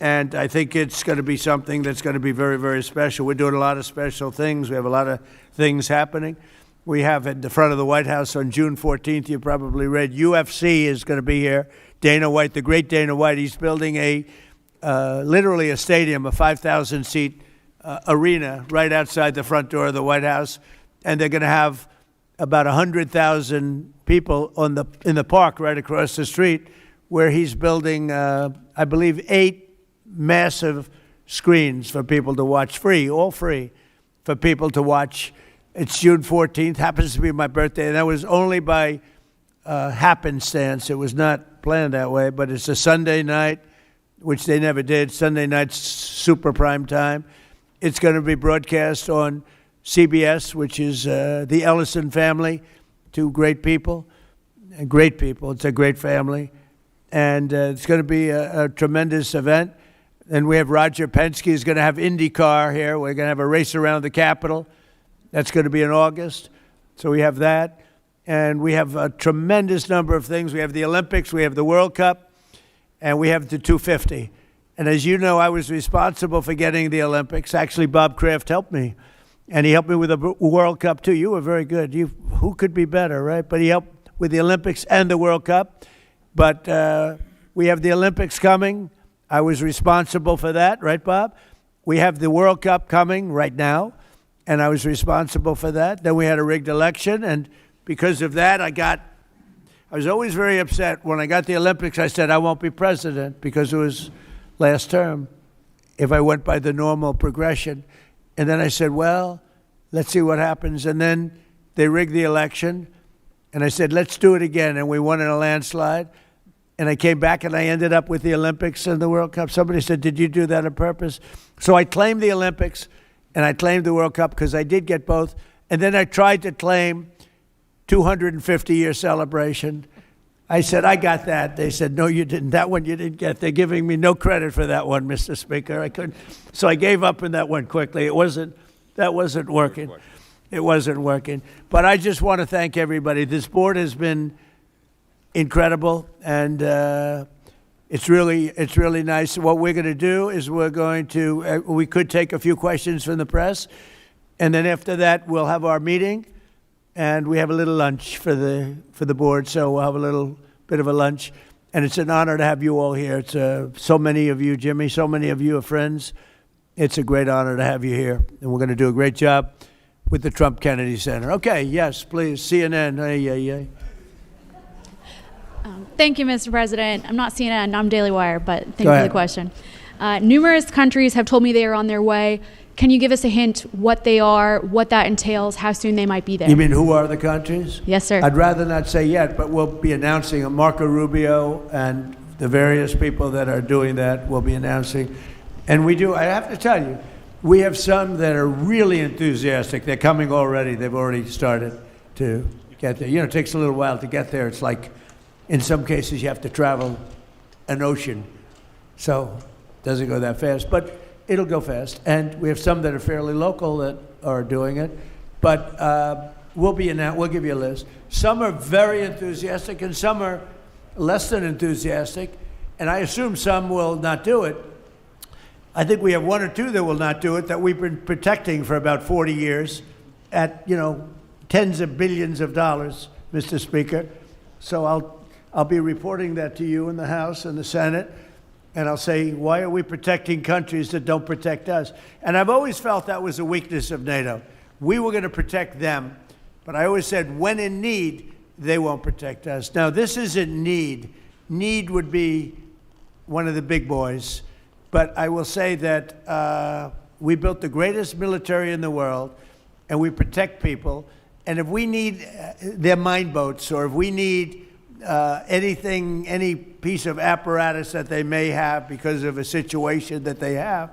And I think it's going to be something that's going to be very, very special. We're doing a lot of special things. We have a lot of things happening. We have at the front of the White House on June 14th, you probably read, UFC is going to be here. Dana White, the great Dana White, he's building literally a stadium, a 5,000-seat arena right outside the front door of the White House. And they're going to have about 100,000 people in the park right across the street where he's building, I believe, 8 massive screens for people to watch free, all free, for people to watch. It's June 14th, happens to be my birthday, and that was only by happenstance. It was not planned that way, but it's a Sunday night, which they never did. Sunday night's super prime time. It's going to be broadcast on CBS, which is the Ellison family, 2 great people. Great people. It's a great family. And it's going to be a tremendous event. And we have Roger Penske is going to have IndyCar here. We're going to have a race around the Capitol. That's going to be in August. So we have that. And we have a tremendous number of things. We have the Olympics, we have the World Cup, and we have the 250. And as you know, I was responsible for getting the Olympics. Actually, Bob Kraft helped me. And he helped me with the World Cup, too. You were very good. Who could be better, right? But he helped with the Olympics and the World Cup. But we have the Olympics coming. I was responsible for that, right, Bob? We have the World Cup coming right now, and I was responsible for that. Then we had a rigged election, and because of that, I was always very upset. When I got the Olympics, I said, I won't be president because it was last term if I went by the normal progression. And then I said, well, let's see what happens. And then they rigged the election, and I said, let's do it again. And we won in a landslide. And I came back, and I ended up with the Olympics and the World Cup. Somebody said, did you do that on purpose? So I claimed the Olympics, and I claimed the World Cup because I did get both. And then I tried to claim 250-year celebration. I said, I got that. They said, no, you didn't. That one you didn't get. They're giving me no credit for that one, Mr. Speaker. I couldn't. So I gave up on that one quickly. That wasn't working. It wasn't working. But I just want to thank everybody. This board has been incredible, and it's really nice. What we're going to do is we could take a few questions from the press, and then after that we'll have our meeting, and we have a little lunch for the board. So we'll have a little bit of a lunch, and it's an honor to have you all here. It's so many of you, Jimmy, so many of you are friends. It's a great honor to have you here, and we're going to do a great job with the Trump Kennedy Center. Okay, yes, please, CNN. Hey. Thank you, Mr. President. I'm not CNN, I'm Daily Wire, but thank you for the question. Numerous countries have told me they are on their way. Can you give us a hint what they are, what that entails, how soon they might be there? You mean who are the countries? Yes, sir. I'd rather not say yet, but we'll be announcing Marco Rubio and the various people that are doing that will be announcing. And I have to tell you, we have some that are really enthusiastic. They're coming already. They've already started to get there. You know, it takes a little while to get there. It's like, in some cases, you have to travel an ocean. So it doesn't go that fast, but it'll go fast. And we have some that are fairly local that are doing it. But we'll give you a list. Some are very enthusiastic, and some are less than enthusiastic. And I assume some will not do it. I think we have one or two that will not do it that we've been protecting for about 40 years at, tens of billions of dollars, Mr. Speaker. So I'll be reporting that to you in the House and the Senate, and I'll say, why are we protecting countries that don't protect us? And I've always felt that was a weakness of NATO. We were going to protect them, but I always said, when in need, they won't protect us. Now, this isn't need. Need would be one of the big boys. But I will say that we built the greatest military in the world, and we protect people. And if we need their mine boats, or if we need anything, any piece of apparatus that they may have because of a situation that they have,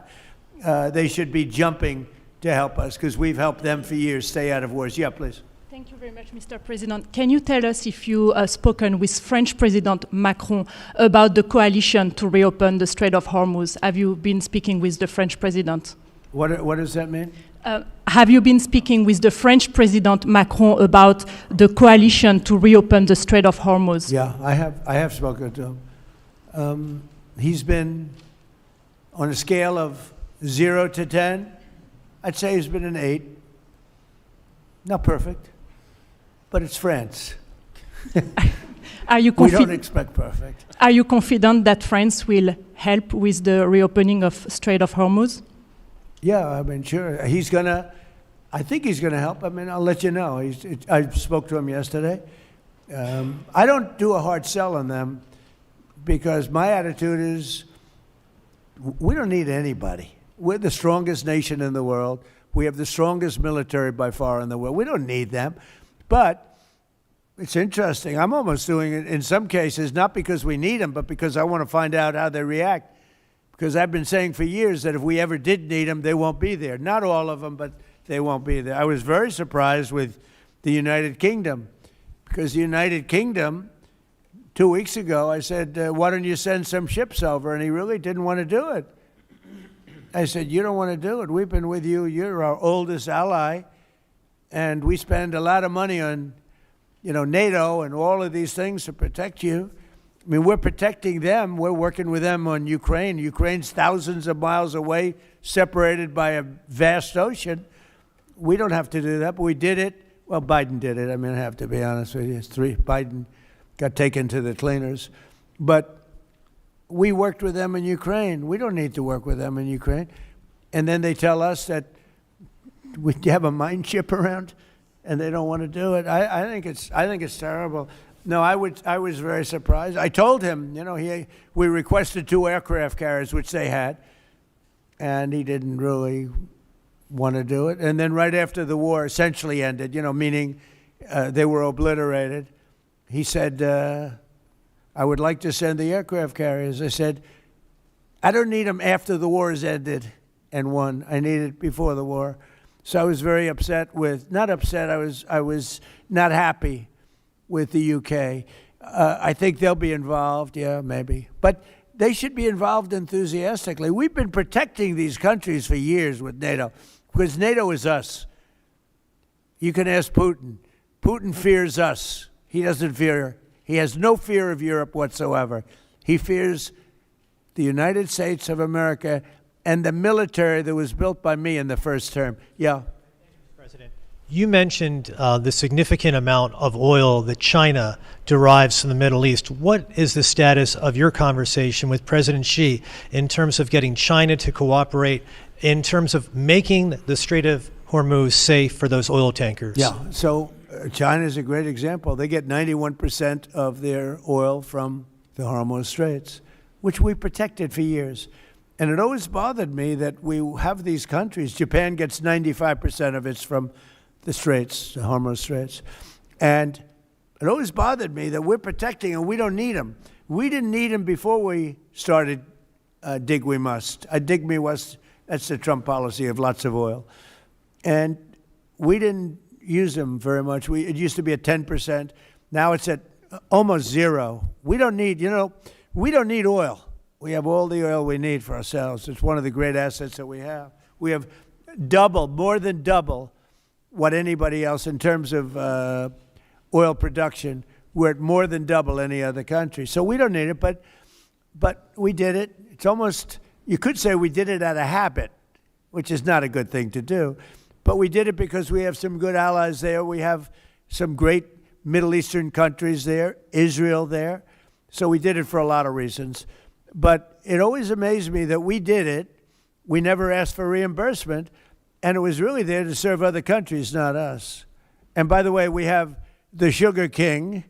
they should be jumping to help us, because we've helped them for years stay out of wars. Yeah, please. Thank you very much, Mr. President. Can you tell us if you have spoken with French President Macron about the coalition to reopen the Strait of Hormuz? Have you been speaking with the French President? What does that mean? Have you been speaking with the French President Macron about the coalition to reopen the Strait of Hormuz? Yeah, I have spoken to him. He's been, on a scale of 0 to 10, I'd say he's been an 8. Not perfect, but it's France. Are you we don't expect perfect. Are you confident that France will help with the reopening of Strait of Hormuz? Yeah, I mean, sure. I think he's going to help. I mean, I'll let you know. I spoke to him yesterday. I don't do a hard sell on them, because my attitude is we don't need anybody. We're the strongest nation in the world. We have the strongest military by far in the world. We don't need them. But it's interesting. I'm almost doing it in some cases, not because we need them, but because I want to find out how they react. Because I've been saying for years that if we ever did need them, they won't be there. Not all of them, but they won't be there. I was very surprised with the United Kingdom, because the United Kingdom, 2 weeks ago, I said, why don't you send some ships over? And he really didn't want to do it. I said, you don't want to do it. We've been with you. You're our oldest ally. And we spend a lot of money on, NATO and all of these things to protect you. I mean, we're protecting them. We're working with them on Ukraine. Ukraine's thousands of miles away, separated by a vast ocean. We don't have to do that, but we did it. Well, Biden did it. I mean, I have to be honest with you. Biden got taken to the cleaners. But we worked with them in Ukraine. We don't need to work with them in Ukraine. And then they tell us that we have a mine ship around, and they don't want to do it. I think it's terrible. No, I was very surprised. I told him, we requested 2 aircraft carriers, which they had, and he didn't really want to do it. And then right after the war essentially ended, meaning they were obliterated, he said, I would like to send the aircraft carriers. I said, I don't need them after the war has ended and won. I need it before the war. So I was very upset not upset, I was not happy with the UK. I think they'll be involved, yeah, maybe. But they should be involved enthusiastically. We've been protecting these countries for years with NATO, because NATO is us. You can ask Putin. Putin fears us. He has no fear of Europe whatsoever. He fears the United States of America and the military that was built by me in the first term. Yeah. President, you mentioned the significant amount of oil that China derives from the Middle East. What is the status of your conversation with President Xi in terms of getting China to cooperate, in terms of making the Strait of Hormuz safe for those oil tankers? Yeah, so China is a great example. They get 91% of their oil from the Hormuz Straits, which we protected for years. And it always bothered me that we have these countries. Japan gets 95% of its from the Straits, the Hormuz Straits. And it always bothered me that we're protecting and we don't need them. We didn't need them before we started dig we must. Dig me must, that's the Trump policy of lots of oil. And we didn't use them very much. It used to be at 10%. Now it's at almost 0. We don't need, we don't need oil. We have all the oil we need for ourselves. It's one of the great assets that we have. We have more than double what anybody else in terms of oil production. We're at more than double any other country. So we don't need it, but we did it. It's almost You could say we did it out of habit, which is not a good thing to do. But we did it because we have some good allies there. We have some great Middle Eastern countries there, Israel there. So we did it for a lot of reasons. But it always amazed me that we did it. We never asked for reimbursement. And it was really there to serve other countries, not us. And by the way, we have the Sugar King.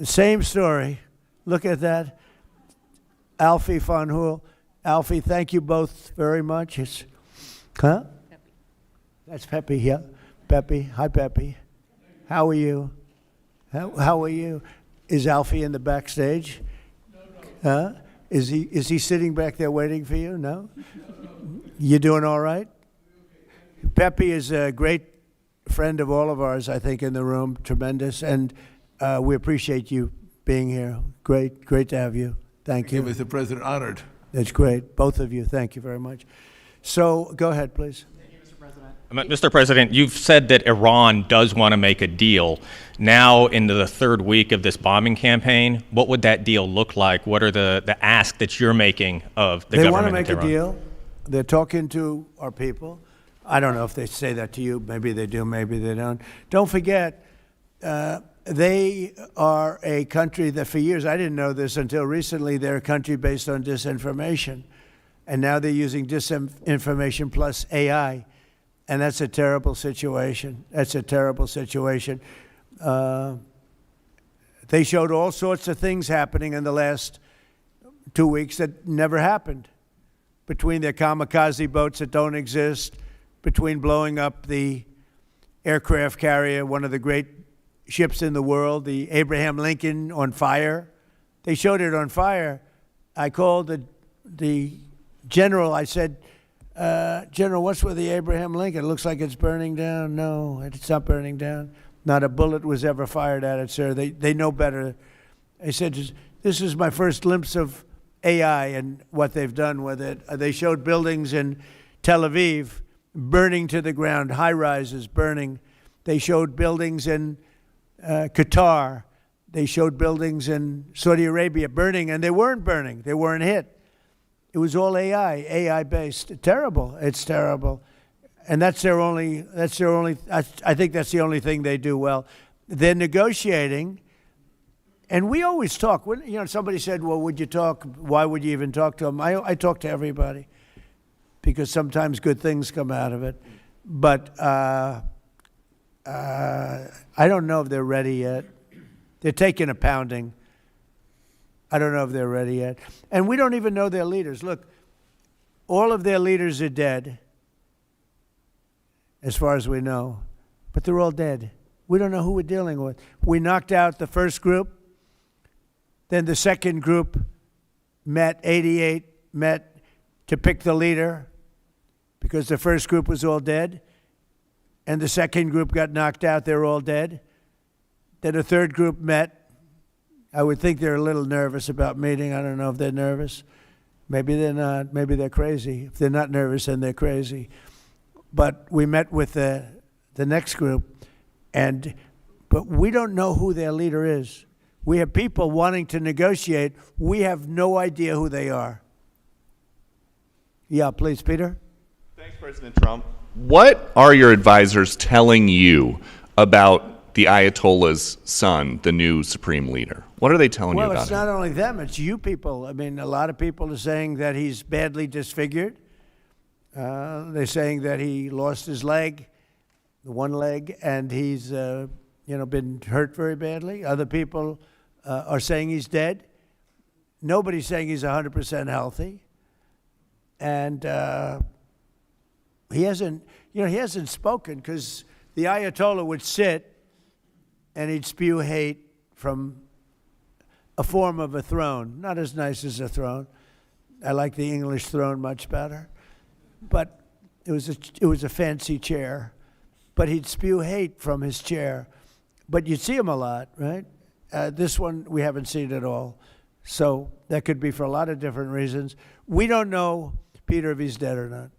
Same story. Look at that. Alfie von Hool. Alfie, thank you both very much. Huh? Pepe. That's Pepe, yeah. Pepe. Hi, Pepe. How are you? How are you? Is Alfie in the backstage? Huh? Is he sitting back there waiting for you? No? You doing all right? Pepe is a great friend of all of ours, I think, in the room. Tremendous. And we appreciate you being here. Great to have you. Thank you. Mr. President, honored. That's great. Both of you. Thank you very much. So go ahead, please. Thank you, Mr. President. Mr. President, you've said that Iran does want to make a deal. Now, into the third week of this bombing campaign, what would that deal look like? What are the ask that you're making of the government? They want to make a deal. They're talking to our people. I don't know if they say that to you. Maybe they do, maybe they don't. Don't forget, they are a country that for years, I didn't know this until recently, they're a country based on disinformation. And now they're using disinformation plus AI. And that's a terrible situation. That's a terrible situation. They showed all sorts of things happening in the last 2 weeks that never happened. Between their kamikaze boats that don't exist, between blowing up the aircraft carrier, one of the great ships in the world, the Abraham Lincoln, on fire. They showed it on fire. I called the general. I said, General, what's with the Abraham Lincoln? It looks like it's burning down. No, it's not burning down. Not a bullet was ever fired at it, sir. They know better. I said, this is my first glimpse of AI and what they've done with it. They showed buildings in Tel Aviv burning to the ground, high-rises burning. They showed buildings in Qatar. They showed buildings in Saudi Arabia burning, and they weren't burning. They weren't hit. It was all AI-based. Terrible. It's terrible. And that's their only, I think that's the only thing they do well. They're negotiating, and we always talk. When, somebody said, well, would you talk? Why would you even talk to them? I talk to everybody because sometimes good things come out of it. But I don't know if they're ready yet. They're taking a pounding. I don't know if they're ready yet. And we don't even know their leaders. Look, all of their leaders are dead, as far as we know. But they're all dead. We don't know who we're dealing with. We knocked out the first group. Then the second group met, 88 met to pick the leader because the first group was all dead. And the second group got knocked out. They're all dead. Then a third group met. I would think they're a little nervous about meeting. I don't know if they're nervous. Maybe they're not. Maybe they're crazy. If they're not nervous, then they're crazy. But we met with the next group, but we don't know who their leader is. We have people wanting to negotiate. We have no idea who they are. Yeah, please, Peter. Thanks, President Trump. What are your advisors telling you about the Ayatollah's son, the new supreme leader? What are they telling you about him? Well, it's not only them, it's you people. I mean, a lot of people are saying that he's badly disfigured. They're saying that he lost his leg, the one leg, and he's been hurt very badly. Other people are saying he's dead. Nobody's saying he's 100% healthy. And he hasn't spoken because the Ayatollah would sit and he'd spew hate from a form of a throne. Not as nice as a throne. I like the English throne much better. But it was a fancy chair. But he'd spew hate from his chair. But you'd see him a lot, right? This one, we haven't seen at all. So that could be for a lot of different reasons. We don't know, Peter, if he's dead or not.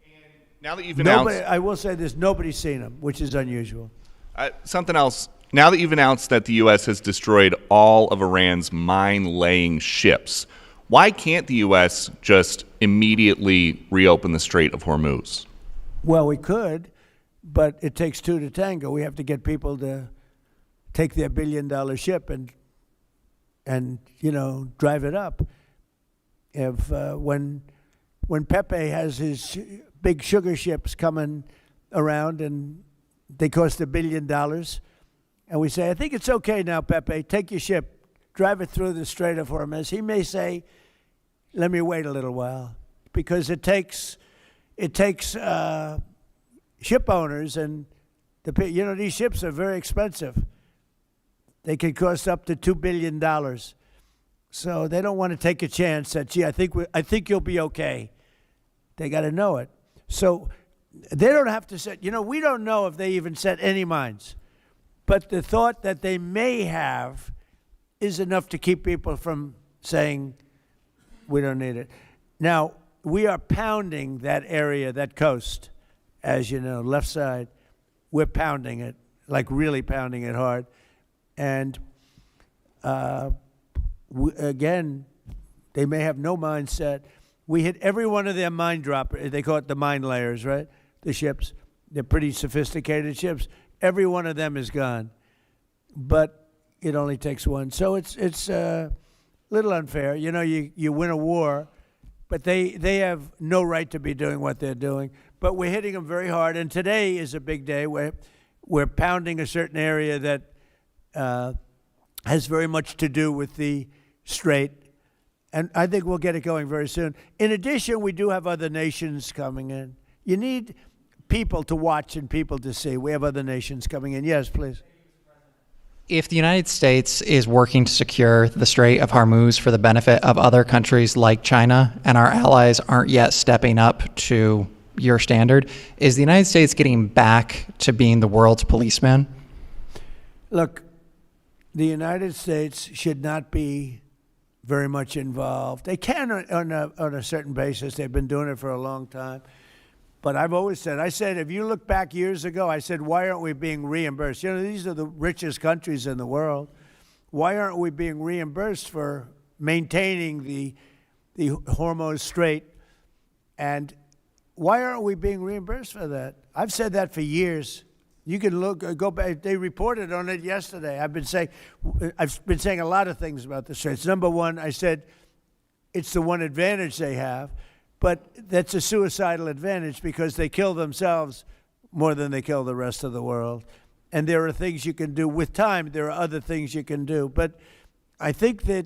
And now that you've announced... I will say this, nobody's seen him, which is unusual. Something else. Now that you've announced that the U.S. has destroyed all of Iran's mine-laying ships, Why can't the U.S. just immediately reopen the Strait of Hormuz? Well, we could, but it takes two to tango. We have to get people to take their billion-dollar ship and drive it up. If when Pepe has his big sugar ships coming around and they cost $1 billion, and we say, I think it's okay now, Pepe, take your ship, drive it through the Strait of Hormuz. He may say, let me wait a little while, because it takes ship owners, and these ships are very expensive. They could cost up to $2 billion. So they don't want to take a chance that, gee, I think you'll be okay. They got to know it. So they don't have to set, we don't know if they even set any mines. But the thought that they may have is enough to keep people from saying, we don't need it. Now, we are pounding that area, that coast, as you know, left side. We're pounding it, like really pounding it hard. And again, they may have no mine set. We hit every one of their mine droppers. They call it the mine layers, right? The ships. They're pretty sophisticated ships. Every one of them is gone. But it only takes one. So it's a little unfair. You win a war, but they have no right to be doing what they're doing. But we're hitting them very hard. And today is a big day. We're pounding a certain area that has very much to do with the Strait, and I think we'll get it going very soon. In addition, we do have other nations coming in. You need people to watch and people to see. We have other nations coming in. Yes, please. If the United States is working to secure the Strait of Hormuz for the benefit of other countries like China, and our allies aren't yet stepping up to your standard, is the United States getting back to being the world's policeman? Look, the United States should not be very much involved. They can on a certain basis. They've been doing it for a long time. But I've always said, if you look back years ago, I said, why aren't we being reimbursed? These are the richest countries in the world. Why aren't we being reimbursed for maintaining the Hormuz Strait? And why aren't we being reimbursed for that? I've said that for years. You can go back. They reported on it yesterday. I've been saying a lot of things about the Straits. Number one, I said it's the one advantage they have, but that's a suicidal advantage because they kill themselves more than they kill the rest of the world. And there are things you can do with time. There are other things you can do, but I think we're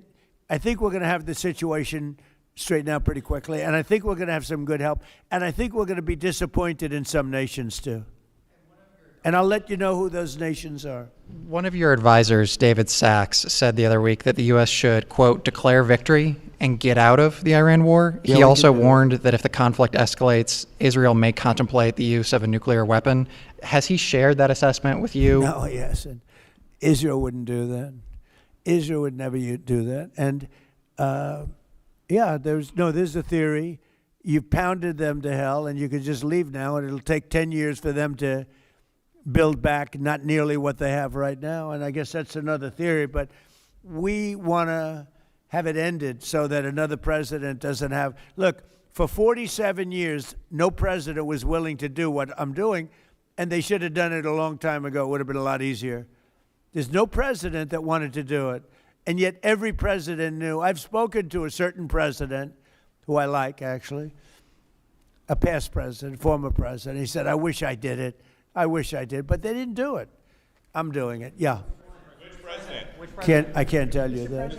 going to have the situation straightened out pretty quickly, and I think we're going to have some good help, and I think we're going to be disappointed in some nations too. And I'll let you know who those nations are. One of your advisors, David Sachs, said the other week that the U.S. should, quote, declare victory and get out of the Iran war. He also warned that if the conflict escalates, Israel may contemplate the use of a nuclear weapon. Has he shared that assessment with you? No, he hasn't. Israel wouldn't do that. Israel would never do that. And there's a theory. You've pounded them to hell, and you could just leave now, and it'll take 10 years for them to build back not nearly what they have right now. And I guess that's another theory, but we want to have it ended so that another president doesn't have. Look, for 47 years, no president was willing to do what I'm doing, and they should have done it a long time ago. It would have been a lot easier. There's no president that wanted to do it, and yet every president knew. I've spoken to a certain president, who I like, actually, a past president, former president. He said, I wish I did it. I wish I did, but they didn't do it. I'm doing it. Yeah. Which president? I can't tell you that.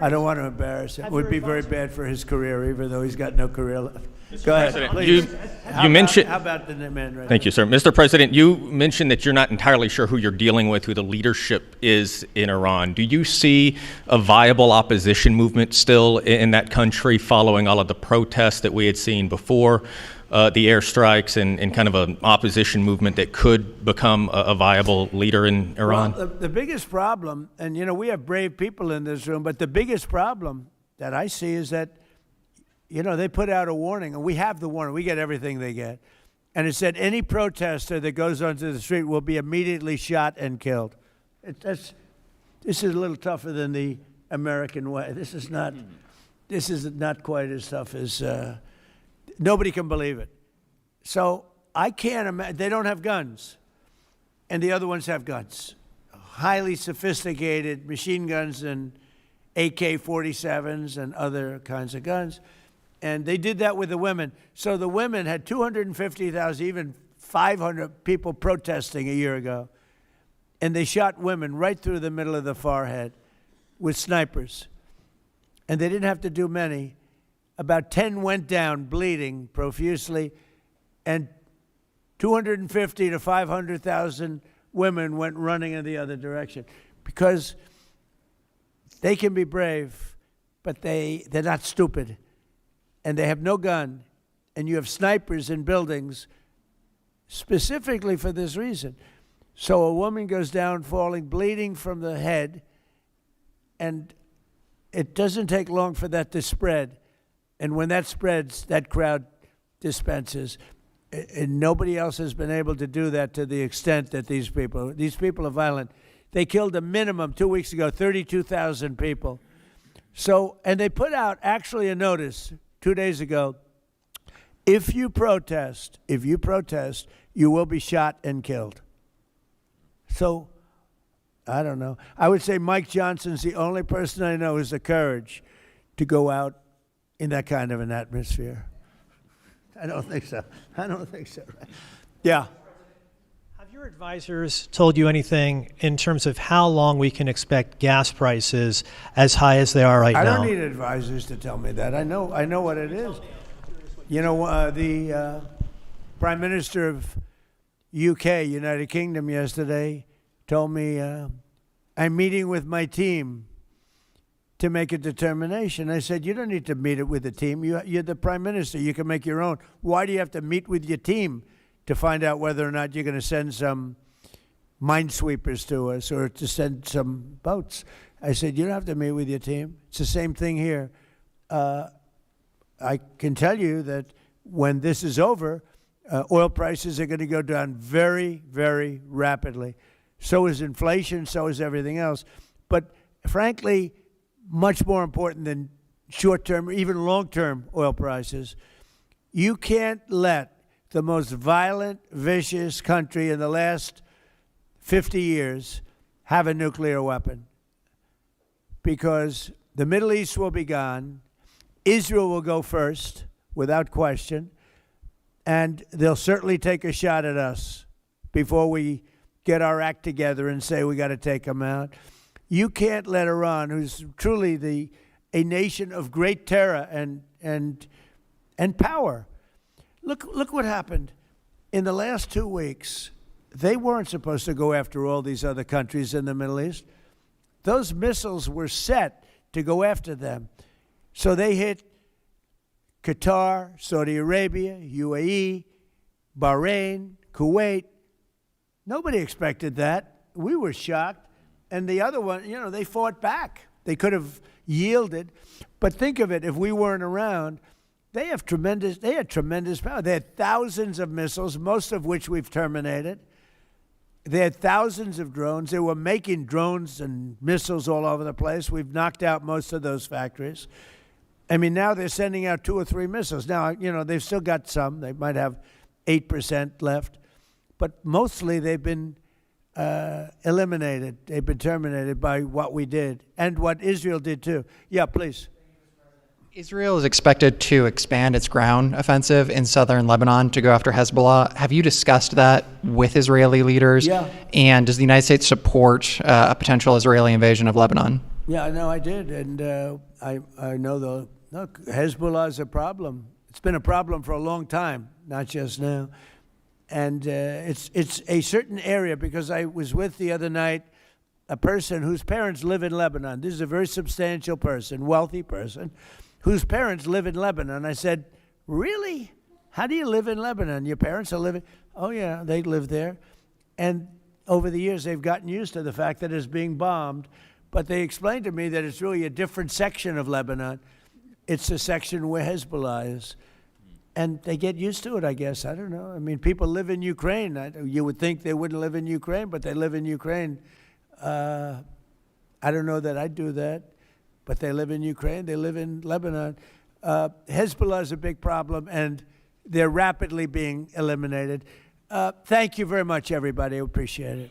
I don't want to embarrass him. It would be very bad for his career, even though he's got no career left. Go ahead, please. You mentioned. How about the man right Thank you, sir. Mr. President, you mentioned that you're not entirely sure who you're dealing with, who the leadership is in Iran. Do you see a viable opposition movement still in that country following all of the protests that we had seen before the airstrikes and kind of an opposition movement that could become a viable leader in Iran? Well, the biggest problem, and we have brave people in this room, but the biggest problem that I see is that they put out a warning, and we have the warning. We get everything they get. And it said any protester that goes onto the street will be immediately shot and killed. This is a little tougher than the American way. This is not. this is not quite as tough as, nobody can believe it. So I can't imagine, they don't have guns, and the other ones have guns. Highly sophisticated machine guns and AK-47s and other kinds of guns. And they did that with the women. So the women had 250,000, even 500 people protesting a year ago. And they shot women right through the middle of the forehead with snipers. And they didn't have to do many. About 10 went down bleeding profusely, and 250 to 500,000 women went running in the other direction, because they can be brave, but they're not stupid, and they have no gun, and you have snipers in buildings specifically for this reason. So a woman goes down falling, bleeding from the head, and it doesn't take long for that to spread. And when that spreads, that crowd dispenses. And nobody else has been able to do that to the extent that these people are violent. They killed a minimum 2 weeks ago, 32,000 people. So, and they put out actually a notice 2 days ago. If you protest, you will be shot and killed. So, I don't know. I would say Mike Johnson's the only person I know who has the courage to go out in that kind of an atmosphere. I don't think so. Yeah. Have your advisors told you anything in terms of how long we can expect gas prices as high as they are right now? I don't need advisors to tell me that. I know what it is. You know, the Prime Minister of UK, United Kingdom, yesterday told me, I'm meeting with my team to make a determination. I said, you don't need to meet it with the team. You're the Prime Minister. You can make your own. Why do you have to meet with your team to find out whether or not you're going to send some minesweepers to us or to send some boats? I said, you don't have to meet with your team. It's the same thing here. I can tell you that when this is over, oil prices are going to go down very, very rapidly. So is inflation, so is everything else. But frankly, much more important than short-term, even long-term oil prices, you can't let the most violent, vicious country in the last 50 years have a nuclear weapon, because the Middle East will be gone, Israel will go first, without question, and they'll certainly take a shot at us before we get our act together and say we got to take them out. You can't let Iran, who's truly a nation of great terror and power. Look what happened in the last 2 weeks. They weren't supposed to go after all these other countries in the Middle East. Those missiles were set to go after them. So they hit Qatar, Saudi Arabia, UAE, Bahrain, Kuwait. Nobody expected that. We were shocked. And the other one, you know, they fought back. They could have yielded. But think of it, if we weren't around, they had tremendous power. They had thousands of missiles, most of which we've terminated. They had thousands of drones. They were making drones and missiles all over the place. We've knocked out most of those factories. I mean, now they're sending out 2 or 3 missiles. Now, you know, they've still got some. They might have 8% left. But mostly they've been eliminated. They've been terminated by what we did and what Israel did too. Yeah, please. Israel is expected to expand its ground offensive in southern Lebanon to go after Hezbollah. Have you discussed that with Israeli leaders? Yeah. And does the United States support a potential Israeli invasion of Lebanon? Yeah, no, I did. And I know look, Hezbollah is a problem. It's been a problem for a long time, not just now. And it's a certain area, because I was with the other night a person whose parents live in Lebanon. This is a very substantial person, wealthy person, whose parents live in Lebanon. I said, really? How do you live in Lebanon? Your parents are living? Oh, yeah, they live there. And over the years, they've gotten used to the fact that it's being bombed. But they explained to me that it's really a different section of Lebanon. It's the section where Hezbollah is. And they get used to it, I guess. I don't know. I mean, people live in Ukraine. You would think they wouldn't live in Ukraine, but they live in Ukraine. I don't know that I'd do that. but they live in Ukraine, they live in Lebanon. Hezbollah is a big problem, and they're rapidly being eliminated. Thank you very much, everybody. I appreciate it.